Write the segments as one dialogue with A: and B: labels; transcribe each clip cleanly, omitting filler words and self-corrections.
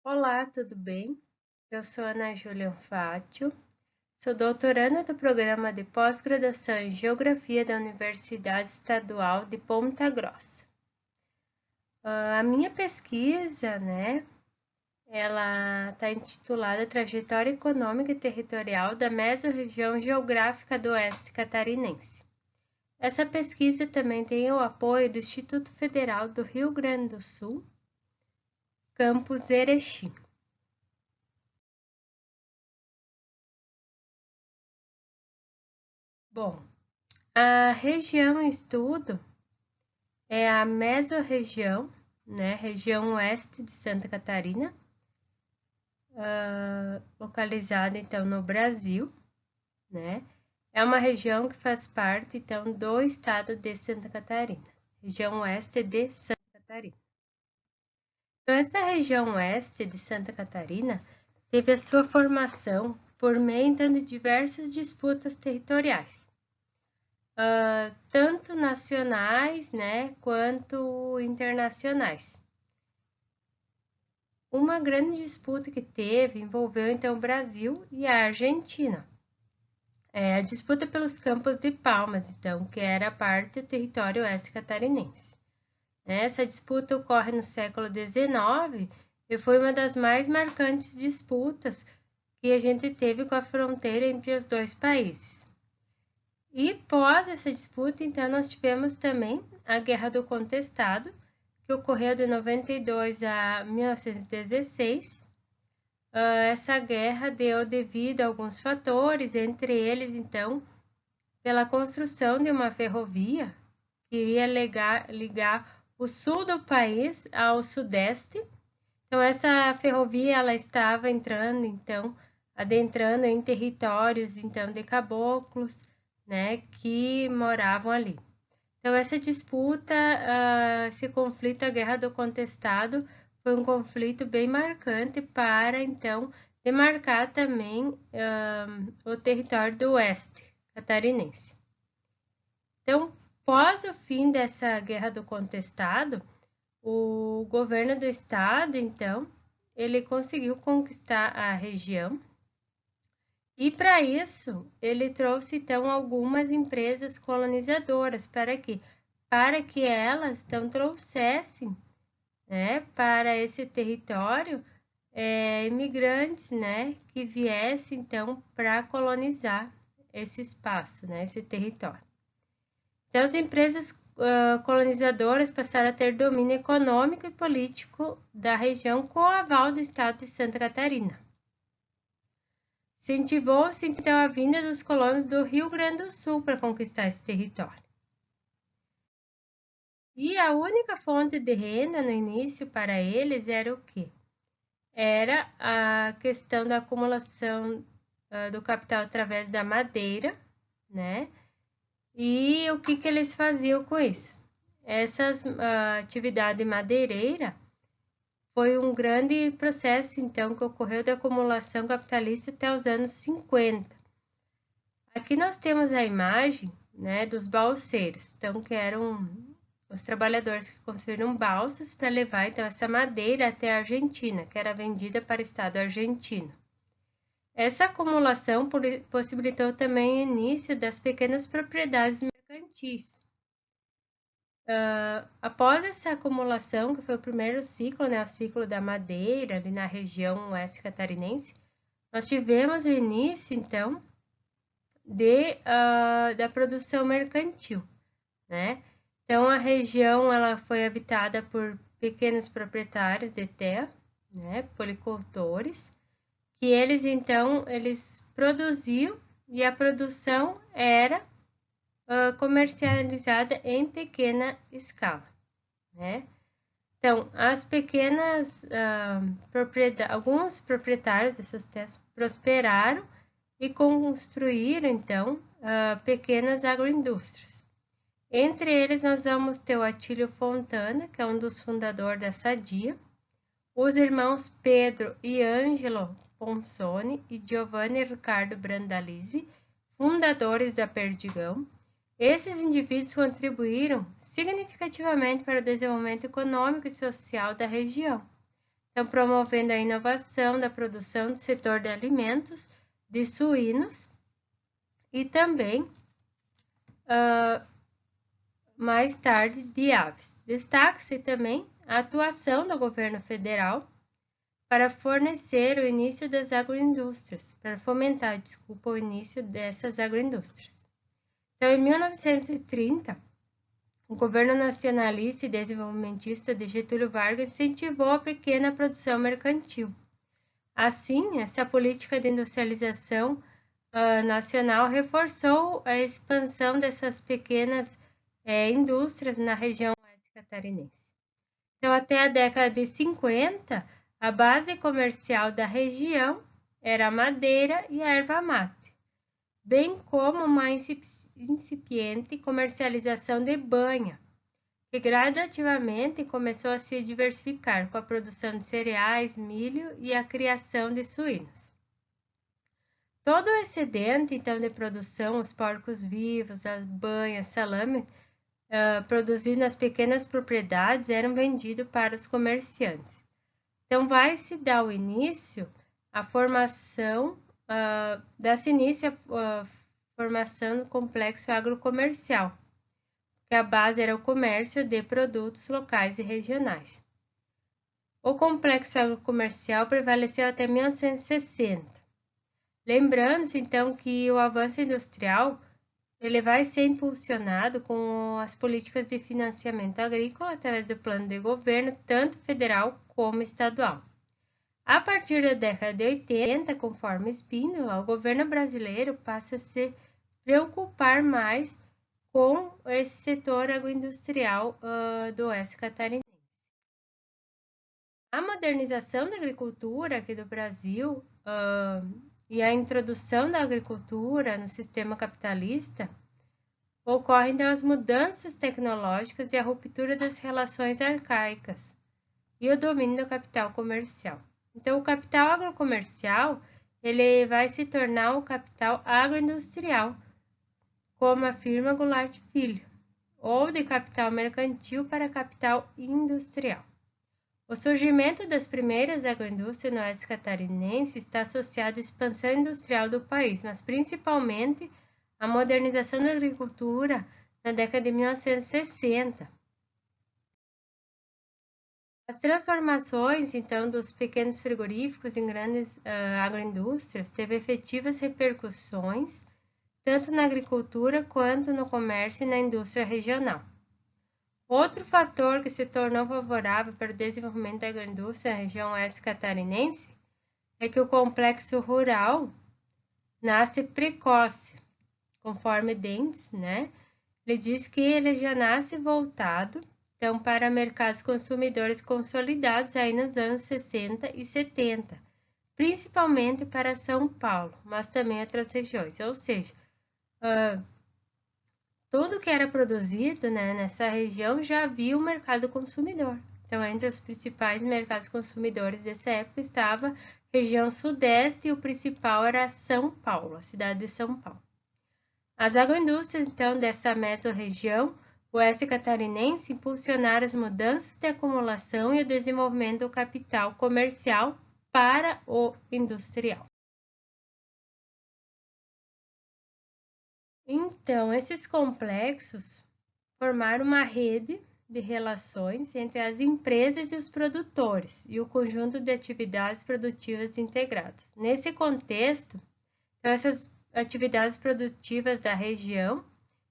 A: Olá, tudo bem? Eu sou Ana Júlia Fátio, sou doutoranda do programa de pós-graduação em Geografia da Universidade Estadual de Ponta Grossa. A minha pesquisa, ela está intitulada Trajetória Econômica e Territorial da Mesorregião Geográfica do Oeste Catarinense. Essa pesquisa também tem o apoio do Instituto Federal do Rio Grande do Sul, campus Erechim. Bom, a região em estudo é a mesorregião, região oeste de Santa Catarina, localizada então no Brasil, né? É uma região que faz parte então do estado de Santa Catarina, região oeste de Santa Catarina. Então, essa região oeste de Santa Catarina teve a sua formação por meio então de diversas disputas territoriais. Tanto nacionais, quanto internacionais. Uma grande disputa que teve envolveu então o Brasil e a Argentina. A disputa pelos Campos de Palmas, então, que era parte do território oeste catarinense. Essa disputa ocorre no século XIX e foi uma das mais marcantes disputas que a gente teve com a fronteira entre os dois países. E pós essa disputa, então, nós tivemos também a Guerra do Contestado, que ocorreu de 92 a 1916. Essa guerra deu devido a alguns fatores, entre eles, então, pela construção de uma ferrovia que iria ligar o sul do país ao sudeste. Então, essa ferrovia ela estava entrando, então, adentrando em territórios, então, de caboclos, que moravam ali. Então, essa disputa, esse conflito, a Guerra do Contestado, foi um conflito bem marcante para, então, demarcar também o território do oeste catarinense. Então, após o fim dessa Guerra do Contestado, o governo do estado, então, ele conseguiu conquistar a região. E para isso, ele trouxe então algumas empresas colonizadoras para que elas então trouxessem, para esse território imigrantes, que viessem então para colonizar esse espaço, esse território. Então, as empresas colonizadoras passaram a ter domínio econômico e político da região com o aval do estado de Santa Catarina. Incentivou-se então a vinda dos colonos do Rio Grande do Sul para conquistar esse território. E a única fonte de renda no início para eles era o quê? Era a questão da acumulação do capital através da madeira, E o que eles faziam com isso? Essa atividade madeireira foi um grande processo, então, que ocorreu de acumulação capitalista até os anos 50. Aqui nós temos a imagem, dos balseiros, então, que eram os trabalhadores que construíram balsas para levar, então, essa madeira até a Argentina, que era vendida para o Estado argentino. Essa acumulação possibilitou também o início das pequenas propriedades mercantis. Após essa acumulação, que foi o primeiro ciclo, o ciclo da madeira, ali na região oeste catarinense, nós tivemos o início, então, da produção mercantil, Então, a região ela foi habitada por pequenos proprietários de terra, policultores, que eles, então, eles produziam e a produção era comercializada em pequena escala, Então, as pequenas alguns proprietários dessas terras prosperaram e construíram, então, pequenas agroindústrias. Entre eles, nós vamos ter o Atílio Fontana, que é um dos fundadores da Sadia, os irmãos Pedro e Ângelo Ponsoni e Giovanni Riccardo Brandalize, fundadores da Perdigão. Esses indivíduos contribuíram significativamente para o desenvolvimento econômico e social da região. então promovendo a inovação da produção do setor de alimentos, de suínos e também, mais tarde, de aves. Destaca-se também a atuação do governo federal para fornecer o início das agroindústrias, para fomentar, o início dessas agroindústrias. Então, em 1930, o governo nacionalista e desenvolvimentista de Getúlio Vargas incentivou a pequena produção mercantil. Assim, essa política de industrialização nacional reforçou a expansão dessas pequenas indústrias na região oeste catarinense. Então, até a década de 50, a base comercial da região era a madeira e a erva mate, bem como uma incipiente comercialização de banha, que gradativamente começou a se diversificar com a produção de cereais, milho e a criação de suínos. Todo o excedente, então, de produção, os porcos vivos, as banhas, salame, produzidos nas pequenas propriedades, eram vendidos para os comerciantes. Então, vai se dar o início à formação, dá-se início à formação do complexo agrocomercial, que a base era o comércio de produtos locais e regionais. O complexo agrocomercial prevaleceu até 1960. Lembrando-se, então, que o avanço industrial ele vai ser impulsionado com as políticas de financiamento agrícola através do plano de governo, tanto federal como estadual. A partir da década de 80, conforme Spínola, o governo brasileiro passa a se preocupar mais com esse setor agroindustrial do oeste catarinense. A modernização da agricultura aqui do Brasil e a introdução da agricultura no sistema capitalista ocorrem então as mudanças tecnológicas e a ruptura das relações arcaicas e o domínio do capital comercial. Então, o capital agrocomercial ele vai se tornar o capital agroindustrial, como afirma Goulart Filho, ou de capital mercantil para capital industrial. O surgimento das primeiras agroindústrias no oeste catarinense está associado à expansão industrial do país, mas principalmente à modernização da agricultura na década de 1960. As transformações, então, dos pequenos frigoríficos em grandes agroindústrias teve efetivas repercussões tanto na agricultura quanto no comércio e na indústria regional. Outro fator que se tornou favorável para o desenvolvimento da agroindústria na região oeste catarinense é que o complexo rural nasce precoce, conforme Dentes, né? Ele diz que ele já nasce voltado então, para mercados consumidores consolidados aí nos anos 60 e 70, principalmente para São Paulo, mas também outras regiões, ou seja, tudo que era produzido nessa região já havia o mercado consumidor. Então, entre os principais mercados consumidores dessa época estava a região sudeste e o principal era São Paulo, a cidade de São Paulo. As agroindústrias, então, dessa mesorregião oeste catarinense impulsionaram as mudanças de acumulação e o desenvolvimento do capital comercial para o industrial. Então, esses complexos formaram uma rede de relações entre as empresas e os produtores e o conjunto de atividades produtivas integradas. Nesse contexto, então, essas atividades produtivas da região,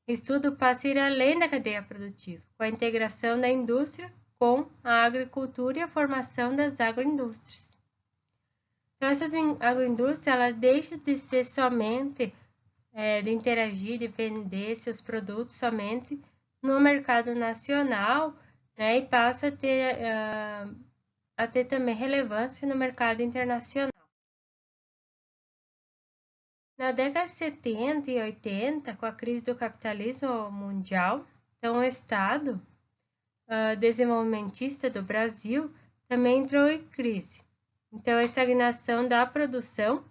A: estudo passa a ir além da cadeia produtiva, com a integração da indústria com a agricultura e a formação das agroindústrias. Então, essas agroindústrias elas deixam de ser somente de interagir, de vender seus produtos somente no mercado nacional, né, e passa a ter também relevância no mercado internacional. Na década de 70 e 80, com a crise do capitalismo mundial, então o Estado desenvolvimentista do Brasil também entrou em crise. Então, a estagnação da produção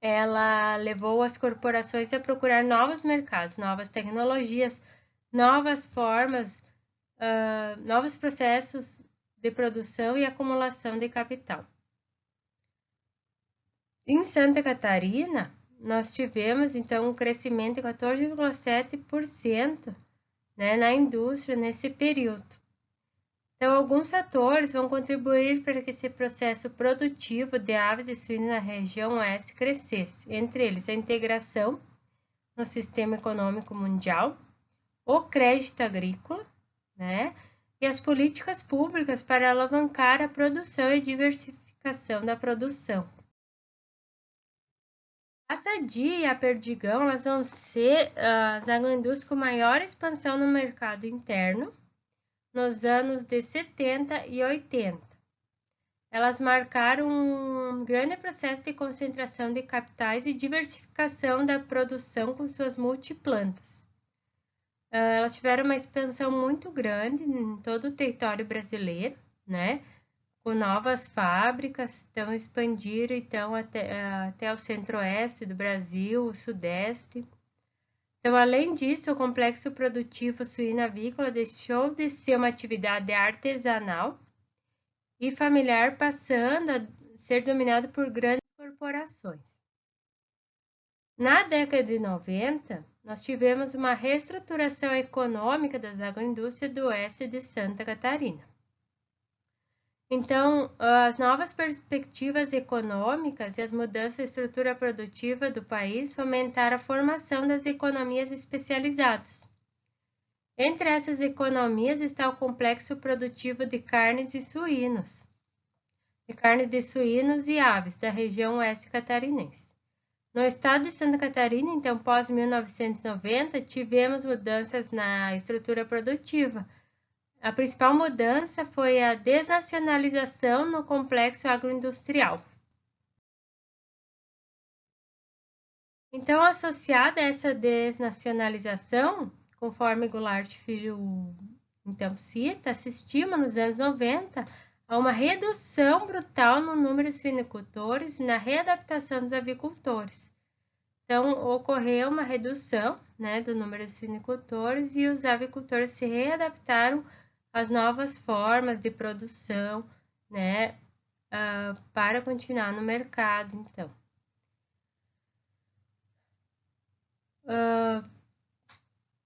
A: ela levou as corporações a procurar novos mercados, novas tecnologias, novas formas, novos processos de produção e acumulação de capital. Em Santa Catarina, nós tivemos, então, um crescimento de 14,7%, né, na indústria nesse período. Então, alguns fatores vão contribuir para que esse processo produtivo de aves e suínos na região oeste crescesse, entre eles a integração no sistema econômico mundial, o crédito agrícola, né, e as políticas públicas para alavancar a produção e diversificação da produção. A Sadia e a Perdigão, elas vão ser as agroindústrias com maior expansão no mercado interno nos anos de 70 e 80. Elas marcaram um grande processo de concentração de capitais e diversificação da produção com suas multiplantas. Elas tiveram uma expansão muito grande em todo o território brasileiro, né? Com novas fábricas, então expandiram então, até o centro-oeste do Brasil, o sudeste. Então, além disso, o complexo produtivo suíno-avícola deixou de ser uma atividade artesanal e familiar, passando a ser dominado por grandes corporações. Na década de 90, nós tivemos uma reestruturação econômica das agroindústrias do oeste de Santa Catarina. Então, as novas perspectivas econômicas e as mudanças da estrutura produtiva do país fomentaram a formação das economias especializadas. Entre essas economias está o complexo produtivo de carnes e suínos, e aves da região oeste catarinense. No estado de Santa Catarina, então, pós 1990, tivemos mudanças na estrutura produtiva. A principal mudança foi a desnacionalização no complexo agroindustrial. Então, associada a essa desnacionalização, conforme Goulart Filho então cita, assistimos nos anos 90 a uma redução brutal no número de suinocultores e na readaptação dos avicultores. Então, ocorreu uma redução, né, do número de suinocultores e os avicultores se readaptaram as novas formas de produção, né, para continuar no mercado, então.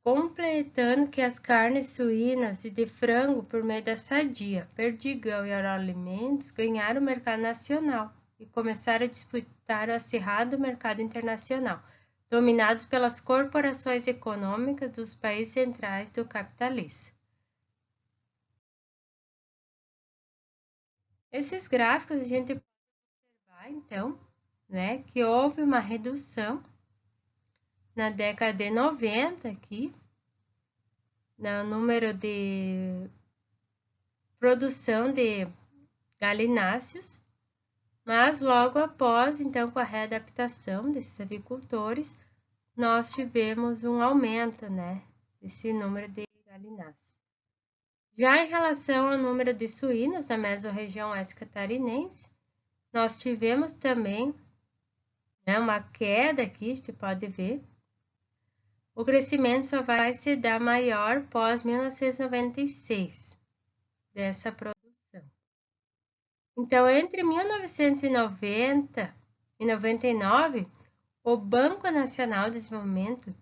A: Completando que as carnes suínas e de frango por meio da Sadia, Perdigão e Agroalimentos ganharam o mercado nacional e começaram a disputar o acirrado mercado internacional, dominados pelas corporações econômicas dos países centrais do capitalismo. Esses gráficos a gente pode observar, então, né, que houve uma redução na década de 90 aqui, no número de produção de galináceos, mas logo após, então, com a readaptação desses avicultores, nós tivemos um aumento, né, desse número de galináceos. Já em relação ao número de suínos da mesorregião oeste catarinense, nós tivemos também, né, uma queda aqui, a gente pode ver. O crescimento só vai se dar maior pós 1996, dessa produção. Então, entre 1990 e 99, o Banco Nacional de Desenvolvimento,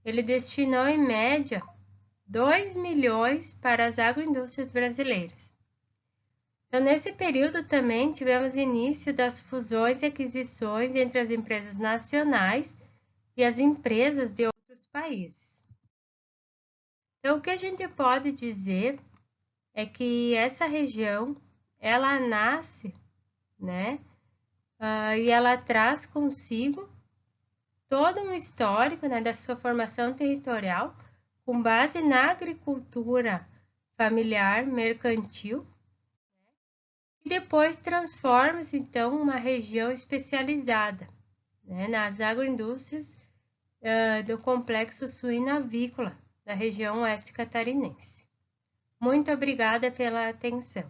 A: ele destinou em média 2 milhões para as agroindústrias brasileiras. Então, nesse período também tivemos início das fusões e aquisições entre as empresas nacionais e as empresas de outros países. Então, o que a gente pode dizer é que essa região, ela nasce, né, e ela traz consigo todo um histórico, né, da sua formação territorial, com base na agricultura familiar, mercantil, e depois transforma-se, então, uma região especializada, né, nas agroindústrias do complexo suíno-avícola da região oeste catarinense. Muito obrigada pela atenção.